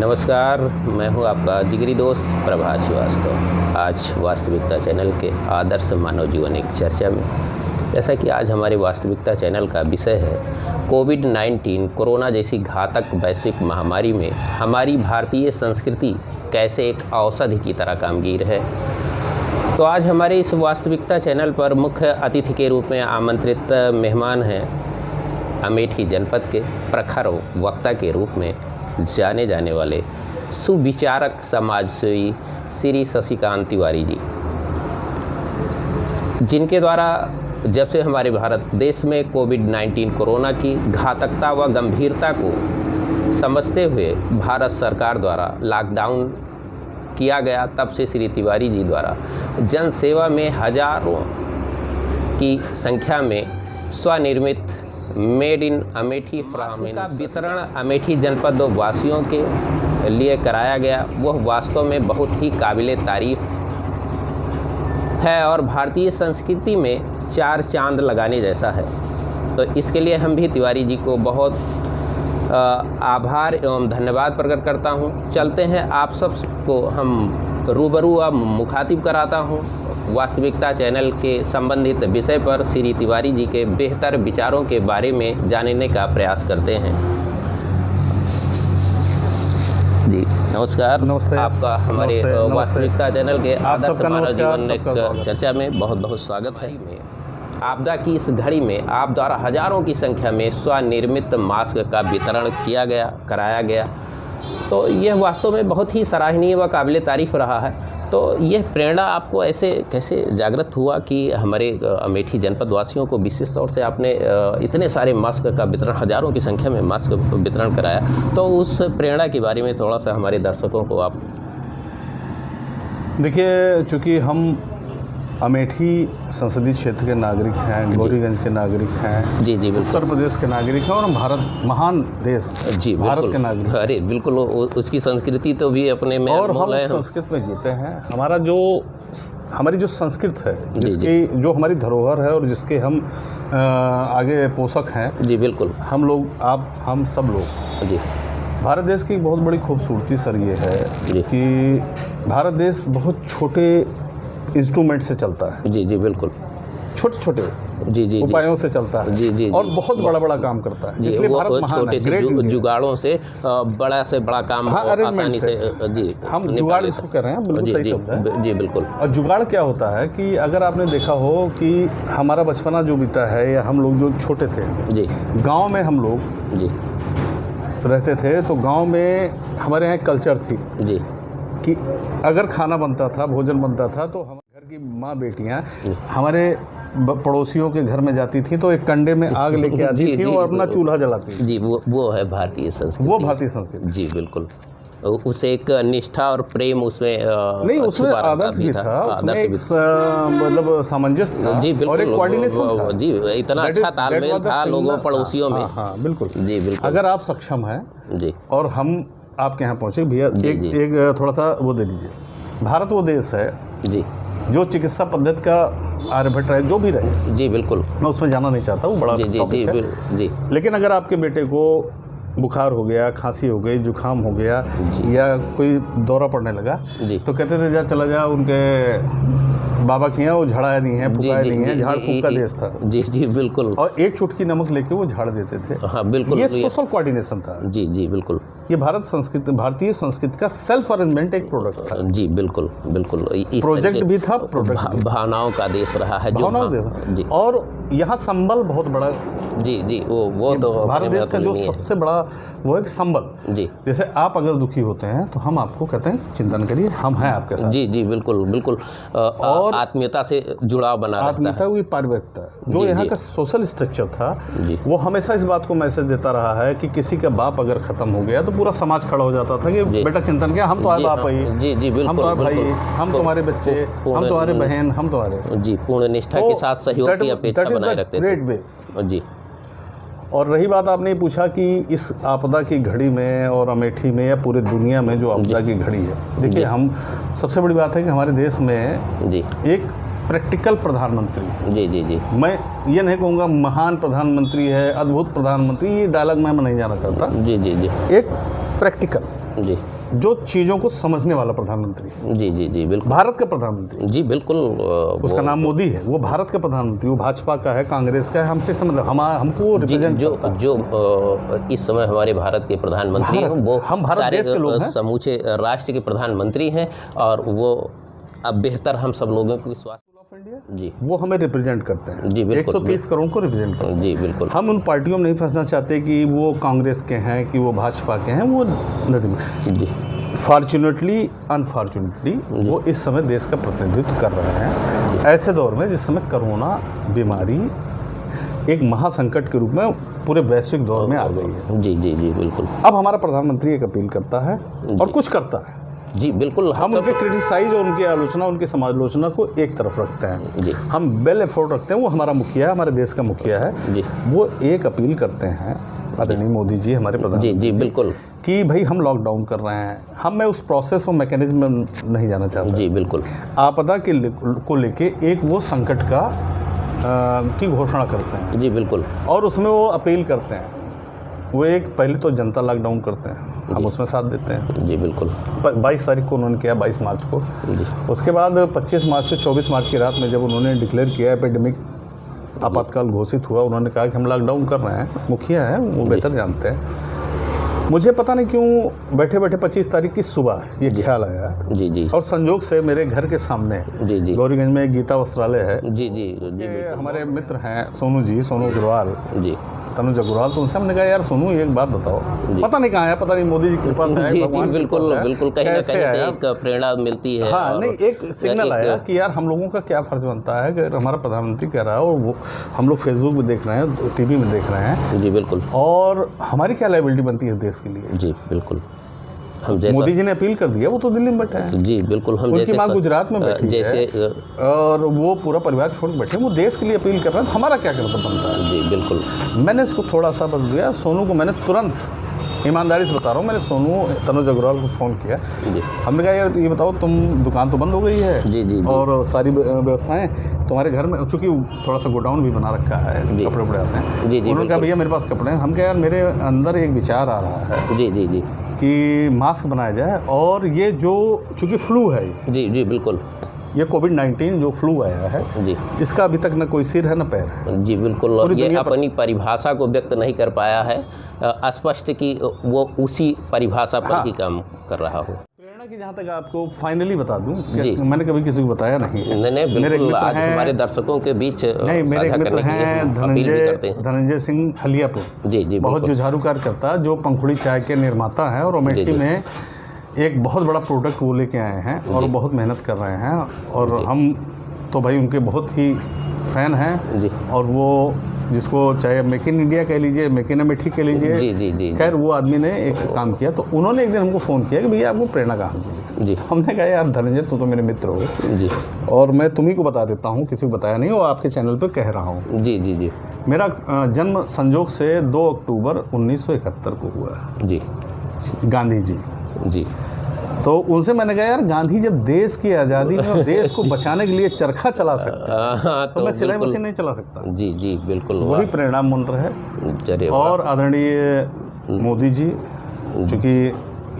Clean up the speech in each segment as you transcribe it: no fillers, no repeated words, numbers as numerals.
नमस्कार, मैं हूं आपका जिगरी दोस्त प्रभात श्रीवास्तव। आज वास्तविकता चैनल के आदर्श मानव जीवन एक चर्चा में, जैसा कि आज हमारे वास्तविकता चैनल का विषय है कोविड-19 कोरोना जैसी घातक वैश्विक महामारी में हमारी भारतीय संस्कृति कैसे एक औषधि की तरह कामगीर है। तो आज हमारे इस वास्तविकता चैनल पर मुख्य अतिथि के रूप में आमंत्रित मेहमान हैं अमेठी जनपद के प्रखर वक्ता के रूप में जाने जाने वाले सुविचारक समाजसेवी श्री शशिकांत तिवारी जी, जिनके द्वारा जब से हमारे भारत देश में कोविड-19 कोरोना की घातकता व गंभीरता को समझते हुए भारत सरकार द्वारा लॉकडाउन किया गया, तब से श्री तिवारी जी द्वारा जन सेवा में हजारों की संख्या में स्वनिर्मित मेड इन अमेठी फ्राम का वितरण अमेठी जनपद वासियों के लिए कराया गया। वह वास्तव में बहुत ही काबिले तारीफ है और भारतीय संस्कृति में चार चांद लगाने जैसा है। तो इसके लिए हम भी तिवारी जी को बहुत आभार एवं धन्यवाद प्रकट करता हूं। चलते हैं, आप सब को हम रूबरू अब मुखातिब कराता हूं वास्तविकता चैनल के संबंधित विषय पर श्री तिवारी जी के बेहतर विचारों के बारे में जानने का प्रयास करते हैं। जी नमस्कार। नमस्ते। आपका हमारे वास्तविकता चैनल के आदर्श मानव जीवन एक चर्चा में बहुत बहुत स्वागत है। आपदा की इस घड़ी में आप द्वारा हजारों की संख्या में स्वनिर्मित मास्क का वितरण किया गया, कराया गया, तो यह वास्तव में बहुत ही सराहनीय व काबिले तारीफ़ रहा है। तो यह प्रेरणा आपको ऐसे कैसे जागृत हुआ कि हमारे अमेठी जनपद वासियों को विशेष तौर से आपने इतने सारे मास्क का वितरण, हजारों की संख्या में मास्क वितरण कराया, तो उस प्रेरणा के बारे में थोड़ा सा हमारे दर्शकों को आप। देखिए, चूँकि हम अमेठी संसदीय क्षेत्र के नागरिक हैं, गौरीगंज के नागरिक हैं, जी बिल्कुल, उत्तर प्रदेश के नागरिक हैं और हम भारत महान देश जी भारत के नागरिक। अरे बिल्कुल, उसकी संस्कृति तो भी अपने में और हम संस्कृत में जीते हैं। हमारी जो संस्कृत है, जिसकी जो हमारी धरोहर है और जिसके हम आगे पोषक हैं, जी बिल्कुल, हम लोग, आप, हम सब लोग। जी, भारत देश की बहुत बड़ी खूबसूरती सर ये है कि भारत देश बहुत छोटे इंस्ट्रूमेंट से चलता है। जी बिल्कुल, छोटे छोटे जी उपायों से चलता है। जी और बहुत बड़ा बड़ा काम करता है, इसलिए भारत महान है। छोटे जुगाड़ों से बड़ा से बड़ा काम आसानी से। जी, हम जुगाड़ इसको कह रहे हैं, बिल्कुल सही शब्द है। जी बिल्कुल। और जुगाड़ क्या होता है कि अगर आपने देखा हो कि हमारा बचपना जो बीता है, या हम लोग जो छोटे थे, जी गाँव में हम लोग जी रहते थे, तो गाँव में हमारे यहाँ कल्चर थी जी कि अगर खाना बनता था, भोजन बनता था, तो हम घर की माँ बेटियाँ हमारे पड़ोसियों के घर में जाती थी, तो एक कंडे में आग लेके आती थी और अपना चूल्हा जलाती थी। जी, वो है भारतीय संस्कृति। वो भारतीय संस्कृति, जी बिल्कुल। उसे एक निष्ठा और प्रेम उसमें नहीं, उसमें आदर्श भी था, उसमें एक मतलब सामंजस्य था। जी बिल्कुल, और एक कोऑर्डिनेशन था। जी, इतना अच्छा तालमेल था लोगों पड़ोसियों में। हाँ बिल्कुल, जी बिल्कुल। अगर आप सक्षम हैं जी, और हम आपके यहाँ पहुँचे भैया, एक थोड़ा सा वो दे दीजिए। भारत वो देश है जी जो चिकित्सा पद्धति का आर्यभट्ट रहे, जो भी रहे, जी बिल्कुल, मैं उसमें जाना नहीं चाहता हूँ, बड़ा टॉपिक है। जी, लेकिन अगर आपके बेटे को बुखार हो गया, खांसी हो गई, जुकाम हो गया, या कोई दौरा पड़ने लगा, तो कहते थे जा चला जा उनके बाबा के यहाँ, वो झड़ाया नहीं है, फुकाया नहीं है, झाड़ फूक का देश था। जी बिल्कुल। और एक चुटकी नमक लेके वो झाड़ देते थे। हाँ बिल्कुल, ये सोशल कोऑर्डिनेशन था। जी बिल्कुल, ये भारतीय संस्कृति का सेल्फ अरेंजमेंट एक प्रोडक्ट था। जी बिल्कुल बिल्कुल, प्रोजेक्ट भी था, प्रोडक्ट भावनाओं का देश रहा है, भावनाओं का देश। जी, और यहाँ संबल बहुत बड़ा। जी वो तो भारत देश का जो सबसे बड़ा वो एक संबल। जी, जैसे आप अगर दुखी होते हैं तो हम आपको कहते हैं चिंतन करिए, हम हैं आपके साथ। जी बिल्कुल बिल्कुल। और आत्मीयता से जुड़ाव बना रहता है। आत्मीयता हुई पारिवारिकता, जो यहाँ का सोशल स्ट्रक्चर था, वो हमेशा इस बात को मैसेज देता रहा है कि किसी का बाप अगर खत्म हो गया तो पूरा समाज खड़ा हो जाता था कि बेटा चिंतन क्या, हम तुम्हारे बाप है, जी बिल्कुल, हम तुम्हारे भाई, हम तुम्हारे बच्चे, हम तुम्हारे बहन, हम तुम्हारे। जी, पूर्ण निष्ठा के साथ सहयोग की अपेक्षा बनाए रखते थे। Great way. जी, और रही बात, आपने पूछा कि इस आपदा की घड़ी में और अमेठी में या पूरे दुनिया में जो आपदा की घड़ी है, देखिए, हम सबसे बड़ी बात है कि हमारे देश में जी एक प्रैक्टिकल प्रधानमंत्री। जी मैं ये नहीं कहूँगा महान प्रधानमंत्री है, अद्भुत प्रधानमंत्री, ये डायलॉग में नहीं जाना चाहता। जी एक प्रैक्टिकल, जी, जो चीज़ों को समझने वाला प्रधानमंत्री। जी जी जी बिल्कुल, भारत का प्रधानमंत्री, जी बिल्कुल। उसका नाम मोदी है, वो भारत का प्रधानमंत्री, वो भाजपा का है, कांग्रेस का है, हमसे मतलब हमको रिप्रेजेंट जो इस समय हमारे भारत के प्रधानमंत्री हैं वो हम भारत देश के लोग हैं, समूचे राष्ट्र के प्रधानमंत्री हैं, और वो अब बेहतर हम सब लोगों को विश्वास जी, वो हमें रिप्रेजेंट करते हैं। जी बिल्कुल, 130 करोड़ को रिप्रेजेंट करते हैं। जी बिल्कुल। हम उन पार्टियों में नहीं फंसना चाहते कि वो कांग्रेस के हैं कि वो भाजपा के हैं, वो नहीं। जी, फॉर्चुनेटली अनफॉर्चुनेटली वो इस समय देश का प्रतिनिधित्व कर रहे हैं, ऐसे दौर में जिस समय कोरोना बीमारी एक महासंकट के रूप में पूरे वैश्विक दौर में आ गई है। जी जी जी बिल्कुल। अब हमारा प्रधानमंत्री एक अपील करता है और कुछ करता है। जी बिल्कुल, हम उनके क्रिटिसाइज और उनकी आलोचना, उनकी समालोचना को एक तरफ रखते हैं। जी, हम बेल एफोर्ड रखते हैं, वो हमारा मुखिया है, हमारे देश का मुखिया है। जी, वो एक अपील करते हैं आदरणीय मोदी जी, हमारे प्रधानमंत्री। जी बिल्कुल, कि भाई हम लॉकडाउन कर रहे हैं, मैं उस प्रोसेस और मैकेनिज्म में नहीं जाना चाहता। जी बिल्कुल। आपदा को लेके एक वो संकट का की घोषणा करते हैं। जी बिल्कुल। और उसमें वो अपील करते हैं, वो एक पहले तो जनता लॉकडाउन करते हैं, हम उसमें साथ देते हैं। जी बिल्कुल। 22 तारीख को उन्होंने किया, 22 मार्च को। जी। उसके बाद 25 मार्च से 24 मार्च की रात में जब उन्होंने डिक्लेयर किया एपिडेमिक, आपातकाल घोषित हुआ, उन्होंने कहा कि हम लॉकडाउन कर रहे हैं। मुखिया हैं, वो बेहतर जानते हैं। मुझे पता नहीं क्यों बैठे बैठे 25 तारीख की सुबह ये ख्याल आया। जी जी। और संयोग से मेरे घर के सामने जी जी गौरीगंज में गीता वस्त्रालय है। जी जी जी। हमारे मित्र हैं सोनू जी, सोनू अग्रवाल जी, तनुज अग्रवाल, तो उनसे हमने कहा यार सोनू एक बात बताओ, पता नहीं कहाँ है, पता नहीं मोदी जी की कृपा से है, भगवान बिल्कुल बिल्कुल कहीं ना कहीं से एक प्रेरणा मिलती है। हाँ, नहीं एक सिग्नल आया कि यार हम लोगों का क्या फर्ज बनता है कि हमारा प्रधानमंत्री कह रहा है और वो हम लोग फेसबुक में देख रहे हैं, टीवी में देख रहे हैं। जी बिल्कुल। और हमारी क्या लायबिलिटी बनती है देश के लिए। जी बिल्कुल। मोदी जी ने अपील कर दिया, वो तो दिल्ली में बैठे हैं। जी बिल्कुल। हम उनकी माँ गुजरात में बैठी जैसे है, और वो पूरा परिवार छोड़ के बैठे, वो देश के लिए अपील कर रहे हैं, तो हमारा क्या कर्तव्य बनता है। जी बिल्कुल। मैंने इसको थोड़ा सा बस दिया, सोनू को मैंने तुरंत, ईमानदारी से बता रहा हूँ, मैंने सोनू तनुज अग्रवाल को फ़ोन किया। जी। हमने कहा यार ये बताओ, तुम दुकान तो बंद हो गई है। जी जी। और सारी व्यवस्थाएँ तुम्हारे घर में, चूँकि थोड़ा सा गोडाउन भी बना रखा है, कपड़े उपड़े आते हैं। जी जी। उन्होंने कहा भैया मेरे पास कपड़े हैं। हम कहा यार मेरे अंदर एक विचार आ रहा है। जी जी जी। कि मास्क बनाया जाए, और ये जो चूँकि फ्लू है, जी जी बिल्कुल, ये कोविड-19 जो फ्लू आया है जी, इसका अभी तक न कोई सिर है न पैर है। जी बिल्कुल। ये अपनी परिभाषा को व्यक्त नहीं कर पाया है स्पष्ट कि वो उसी परिभाषा पर ही काम कर रहा हो। प्रेरणा की जहाँ तक आपको फाइनली बता दूं, जी, मैंने कभी किसी को बताया नहीं। नहीं बिल्कुल, आज हमारे दर्शकों के बीच नहीं, मेरे एक मित्र हैं धनंजय सिंह हलियापुर। जी जी। बहुत जुझारू कार्यकर्ता, जो पंखुड़ी चाय के निर्माता हैं, और अमेठी में एक बहुत बड़ा प्रोडक्ट वो लेके आए हैं और बहुत मेहनत कर रहे हैं, और हम तो भाई उनके बहुत ही फ़ैन हैं। जी। और वो जिसको चाहे मेक इन इंडिया कह लीजिए, मेक इन अमेठी कह लीजिए। जी जी जी। खैर वो आदमी ने एक काम किया, तो उन्होंने एक दिन हमको फ़ोन किया कि भैया आपको प्रेरणा कहाँ मिली। जी। हमने कहा यार धनंजय तू तो मेरे मित्र हो। जी। और मैं तुम्ही को बता देता हूँ, किसी को बताया नहीं, और आपके चैनल पर कह रहा हूँ। जी जी जी। मेरा जन्म संजोग से 2 अक्टूबर 1971 को हुआ। जी। गांधी जी। जी। तो उनसे मैंने कहा यार गांधी जब देश की आज़ादी में और देश को बचाने के लिए चरखा चला सकता तो मैं सिलाई मशीन नहीं चला सकता। जी जी बिल्कुल। वही प्रेरणा मंत्र है। और आदरणीय मोदी जी, चूँकि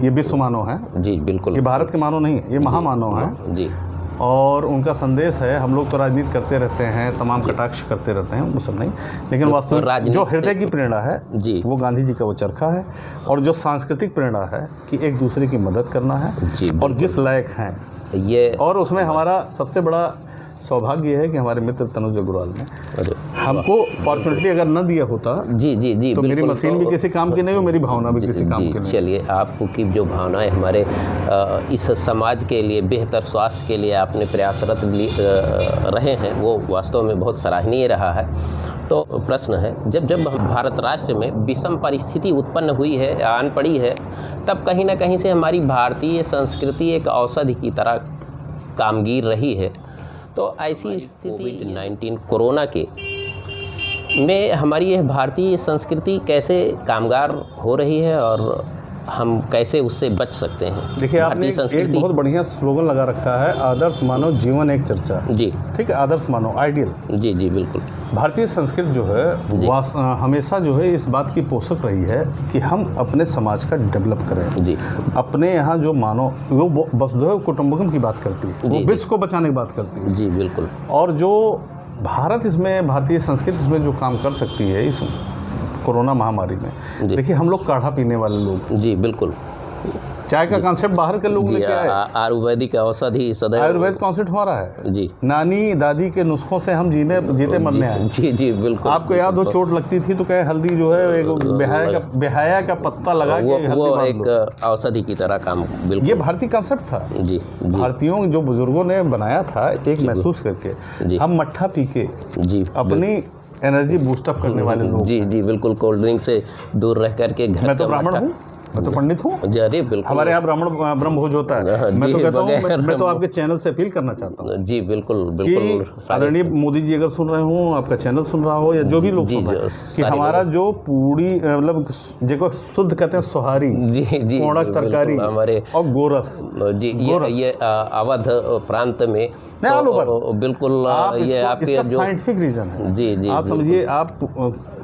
ये विश्व मानव हैं। जी बिल्कुल। ये भारत के मानव नहीं है, ये महामानव हैं। जी। और उनका संदेश है, हम लोग तो राजनीति करते रहते हैं, तमाम कटाक्ष करते रहते हैं, वो सब नहीं, लेकिन वास्तव में जो हृदय की प्रेरणा है जी, वो गांधी जी का वो चरखा है। और जो सांस्कृतिक प्रेरणा है कि एक दूसरे की मदद करना है जी, और जिस लायक हैं ये, और उसमें हमारा सबसे बड़ा सौभाग्य है कि हमारे मित्र तनुज अग्रवाल ने हमको फॉर्चुनेटली अगर न दिया होता जी जी जी, तो मेरी मशीन भी किसी काम की नहीं हो, मेरी भावना भी किसी काम की नहीं। चलिए, आपको की जो भावनाएं हमारे इस समाज के लिए बेहतर स्वास्थ्य के लिए आपने प्रयासरत रहे हैं, वो वास्तव में बहुत सराहनीय रहा है। तो प्रश्न है, जब जब भारत राष्ट्र में विषम परिस्थिति उत्पन्न हुई है, आन पड़ी है, तब कहीं ना कहीं से हमारी भारतीय संस्कृति एक औषधि की तरह कामगीर रही है। तो ऐसी स्थिति कोविड-19 कोरोना के में हमारी यह भारतीय संस्कृति कैसे कामगार हो रही है, और हम कैसे उससे बच सकते हैं? देखिए, आपने एक बहुत बढ़िया स्लोगन लगा रखा है, आदर्श मानव जीवन एक चर्चा। जी ठीक है, आदर्श मानव, आइडियल। जी जी बिल्कुल। भारतीय संस्कृति जो है हमेशा जो है इस बात की पोषक रही है कि हम अपने समाज का डेवलप करें जी। अपने यहाँ जो मानव वो वसुधैव कुटुंबकम की बात करती है, वो विश्व को बचाने की बात करती है जी बिल्कुल। और जो भारत इसमें भारतीय संस्कृति इसमें जो काम कर सकती है इस कोरोना महामारी में, देखिए हम लोग काढ़ा पीने वाले लोग जी बिल्कुल, चाय का कॉन्सेप्ट बाहर के लोग लेके आए, आयुर्वेदिक औषधि सदैव आयुर्वेद कॉन्सेप्ट हमारा है जी। नानी दादी के नुस्खों से हम जीते मरने आए। जी जी बिल्कुल। आपको याद हो चोट लगती थी तो कहे हल्दी जो है एक बेहाया का पत्ता लगा के वो एक औषधि की तरह काम, बिल्कुल ये भारतीय कॉन्सेप्ट था जी। भारतीयों जो बुजुर्गों ने बनाया था एक महसूस करके, हम मट्ठा पी के जी अपनी एनर्जी बूस्टअप करने वाले लोग। जी जी बिल्कुल, कोल्ड ड्रिंक से दूर रह करके घर मैं तो ब्राह्मण हूँ, मैं तो पंडित हूँ। अरे बिल्कुल, हमारे यहाँ ब्रह्म भोज होता है। मैं तो कहता हूँ, मैं तो आपके चैनल से अपील करना चाहता हूँ जी बिल्कुल बिल्कुल। आदरणीय मोदी जी अगर सुन रहे हो, आपका चैनल सुन रहा हो या जो भी लोग सुन रहे हैं, कि हमारा जो पूरी मतलब जो शुद्ध कहते हैं सोहारी जी जी कोड़क तरकारी हमारे और गोरस जी, ये अवध प्रांत में बिल्कुल ये आपके जो साइंटिफिक रीजन है जी जी। आप समझिए, आप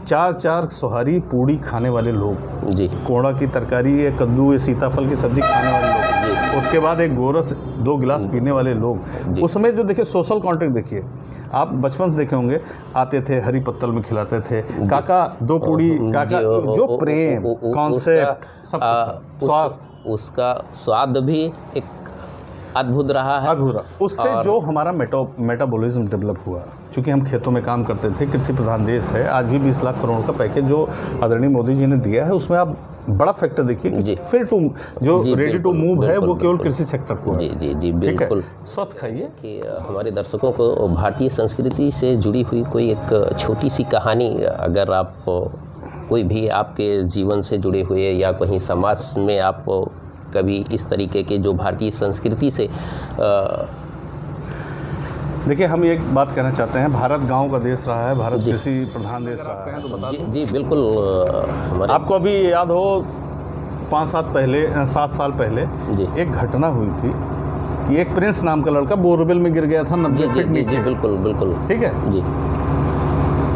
4 सोहारी पूड़ी खाने वाले लोग जी, कोड़ा की तरकारी या कद्दू या सीताफल की सब्जी खाने वाले लोग, उसके बाद एक गोरस 2 गिलास पीने वाले लोग, उसमें जो देखिए सोशल कॉन्टेक्ट देखिए, आप बचपन से देखे होंगे, आते थे हरी पत्तल में खिलाते थे, काका 2 पूड़ी, काका जो प्रेम कॉन्सेप्ट सब स्वास्थ्य, उसका स्वाद भी एक अद्भुत रहा है, अधूरा। उससे जो हमारा मेटाबॉलिज्म डेवलप हुआ, चूँकि हम खेतों में काम करते थे, कृषि प्रधान देश है, आज भी 20 लाख करोड़ का पैकेज जो आदरणीय मोदी जी ने दिया है, उसमें आप बड़ा फैक्टर देखिए, फिर जो रेडी टू मूव है वो केवल कृषि सेक्टर को है। जी जी जी बिल्कुल। स्वस्थ खाइए। कि हमारे दर्शकों को भारतीय संस्कृति से जुड़ी हुई कोई एक छोटी सी कहानी, अगर आप कोई भी आपके जीवन से जुड़े हुए या कहीं समाज में आप कभी इस तरीके के जो भारतीय संस्कृति से देखिए, हम एक बात कहना चाहते हैं, भारत गांव का देश रहा है, भारत कृषि प्रधान देश रहा है, तो बता जी बिल्कुल। हमारे आपको अभी याद हो 7 साल पहले एक घटना हुई थी कि एक प्रिंस नाम का लड़का बोरवेल में गिर गया था 90 फीट नीचे। जी बिल्कुल बिल्कुल, ठीक है जी।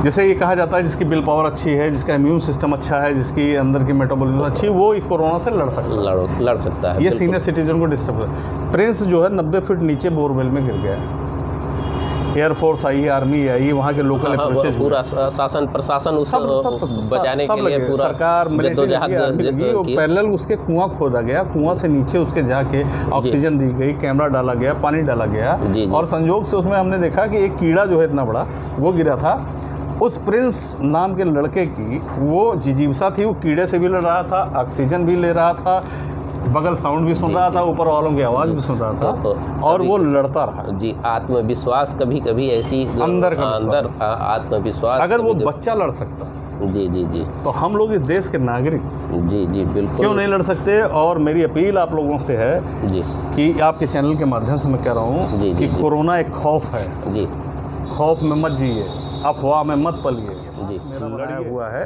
जैसे ये कहा जाता है जिसकी विल पावर अच्छी है, जिसका इम्यून सिस्टम अच्छा है, जिसकी अंदर की मेटाबॉलिज्म अच्छी है, वो कोरोना से लड़ सकता है। ये सीनियर सिटीजन को डिस्टर्ब करता है। प्रिंस जो है 90 फीट नीचे बोरवेल में गिर गया। एयरफोर्स आई, आर्मी आई, वहाँ के लोकल अप्रोचेज, पूरा शासन प्रशासन उस बचाने के लिए पूरा सरकार पैरेलल उसके कुआं खोदा गया, कुआं से नीचे उसके जाके ऑक्सीजन दी गई, कैमरा डाला गया, पानी डाला गया, और संयोग से उसमें हमने देखा कि एक कीड़ा जो है इतना बड़ा वो गिरा था। उस प्रिंस नाम के लड़के की वो जिजीविका थी, वो कीड़े से भी लड़ रहा था, ऑक्सीजन भी ले रहा था, बगल साउंड भी सुन रहा था, ऊपर वालों की आवाज़ भी सुन रहा था, और वो लड़ता रहा। जी, आत्मविश्वास कभी कभी ऐसी अंदर आत्मविश्वास, अगर वो बच्चा लड़ सकता, जी जी जी, तो हम लोग इस देश के नागरिक जी जी बिल्कुल क्यों नहीं लड़ सकते। और मेरी अपील आप लोगों से है जी कि आपके चैनल के माध्यम से मैं कह रहा हूँ कि कोरोना एक खौफ है जी, खौफ में मत जिए, अफवाह में मत पलिए। जी, लड़ा हुआ है,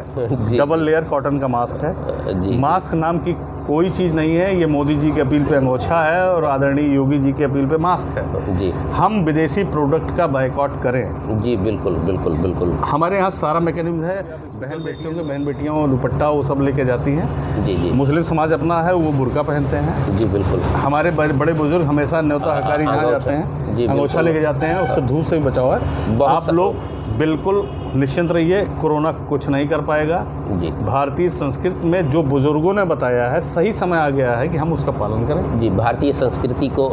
डबल लेयर कॉटन का मास्क है। मास्क नाम की कोई चीज़ नहीं है, ये मोदी जी की अपील पे अंगोछा है और आदरणीय योगी जी की अपील पे मास्क है। जी, हम विदेशी प्रोडक्ट का बायकॉट करें। जी बिल्कुल बिल्कुल बिल्कुल। हमारे यहाँ सारा मैकेनिज्म है, बहन बेटियों दुपट्टा वो सब लेके जाती हैं। जी जी, मुस्लिम समाज अपना है, वो बुर्का पहनते हैं। जी बिल्कुल। हमारे बड़े बुजुर्ग हमेशा न्योता हकारी जहाँ जाते हैं अंगोछा लेके जाते हैं, उससे धूप से भी बचाव है। आप लोग बिल्कुल निश्चिंत रहिए, कोरोना कुछ नहीं कर पाएगा। जी, भारतीय संस्कृति में जो बुजुर्गों ने बताया है, सही समय आ गया है कि हम उसका पालन करें। जी, भारतीय संस्कृति को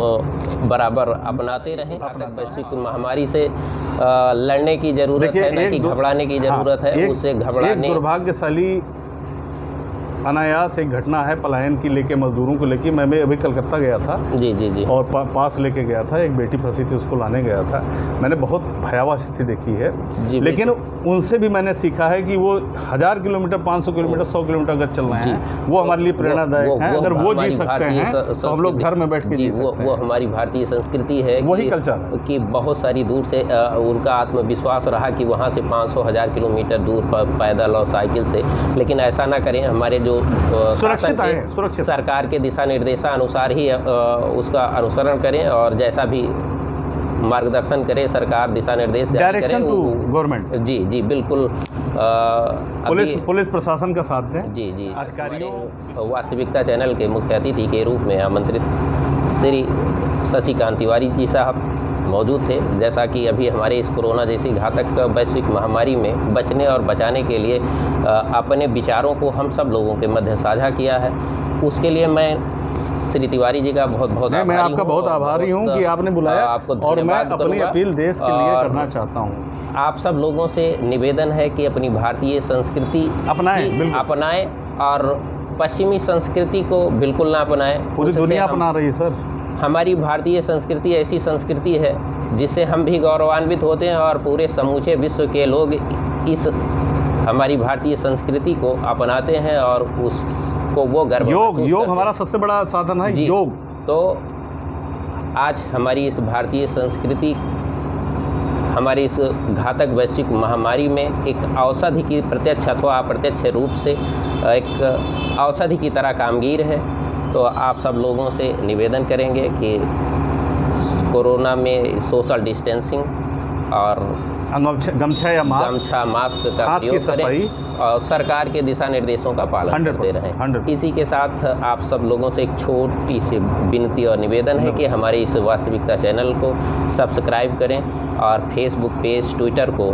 बराबर अपनाते रहें। वैश्विक महामारी से लड़ने की जरूरत है, न कि घबराने की जरूरत है। उससे घबराने, एक दुर्भाग्यशाली अनायास एक घटना है पलायन की लेके, मजदूरों को लेके। मैं अभी कलकत्ता गया था जी जी जी, और पास लेके गया था, एक बेटी फंसी थी, उसको लाने गया था। मैंने बहुत भयावह स्थिति देखी है, लेकिन उनसे भी मैंने सीखा है कि वो 1000 किलोमीटर, 500 किलोमीटर, 100 किलोमीटर अगर चल रहे हैं, वो हमारे लिए प्रेरणादायक हैं। अगर वो जी सकते हैं तो हम लोग घर में बैठ के जी सकते हैं। वो हमारी भारतीय संस्कृति है, वही कल्चर कि बहुत सारी दूर से उनका आत्मविश्वास रहा कि वहाँ से 500-1000 किलोमीटर दूर पैदल और साइकिल से। लेकिन ऐसा ना करें, हमारे जो सुरक्षित सरकार के दिशा निर्देशानुसार ही उसका अनुसरण करें, और जैसा भी मार्गदर्शन करे सरकार, दिशा निर्देश डायरेक्शन टू गवर्नमेंट। जी जी बिल्कुल। पुलिस प्रशासन का साथ दें। जी जी। अधिकारियों वास्तविकता चैनल के मुख्य अतिथि के रूप में आमंत्रित श्री शशिकांत तिवारी जी साहब मौजूद थे। जैसा कि अभी हमारे इस कोरोना जैसी घातक वैश्विक महामारी में बचने और बचाने के लिए अपने विचारों को हम सब लोगों के मध्य साझा किया है, उसके लिए मैं श्री तिवारी जी का बहुत बहुत मैं आपका बहुत आभारी हूँ कि आपने बुलाया, और मैं अपनी अपील देश के लिए करना चाहता हूँ। आप सब लोगों से निवेदन है कि अपनी भारतीय संस्कृति अपनाएं और पश्चिमी संस्कृति को बिल्कुल ना अपनाएं। पूरी दुनिया अपना रही है सर। हमारी भारतीय संस्कृति ऐसी संस्कृति है जिससे हम भी गौरवान्वित होते हैं और पूरे समूचे विश्व के लोग इस हमारी भारतीय संस्कृति को अपनाते हैं और उसको वो गर्व योग हमारा सबसे बड़ा साधन है योग। तो आज हमारी इस भारतीय संस्कृति हमारी इस घातक वैश्विक महामारी में एक औषधि की प्रत्यक्ष अथवा अप्रत्यक्ष रूप से एक औषधि की तरह कामगीर है। तो आप सब लोगों से निवेदन करेंगे कि कोरोना में सोशल डिस्टेंसिंग और गमछा या मास्क का प्रयोग करें और सरकार के दिशा निर्देशों का पालन करते रहें। इसी के साथ आप सब लोगों से एक छोटी सी विनती और निवेदन है कि हमारे इस वास्तविकता चैनल को सब्सक्राइब करें और फेसबुक पेज, ट्विटर को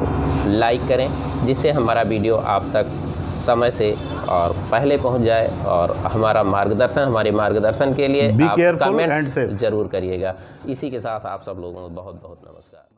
लाइक करें, जिससे हमारा वीडियो आप तक समय से और पहले पहुंच जाए। और हमारे मार्गदर्शन के लिए आप कमेंट जरूर करिएगा। इसी के साथ आप सब लोगों को बहुत बहुत नमस्कार।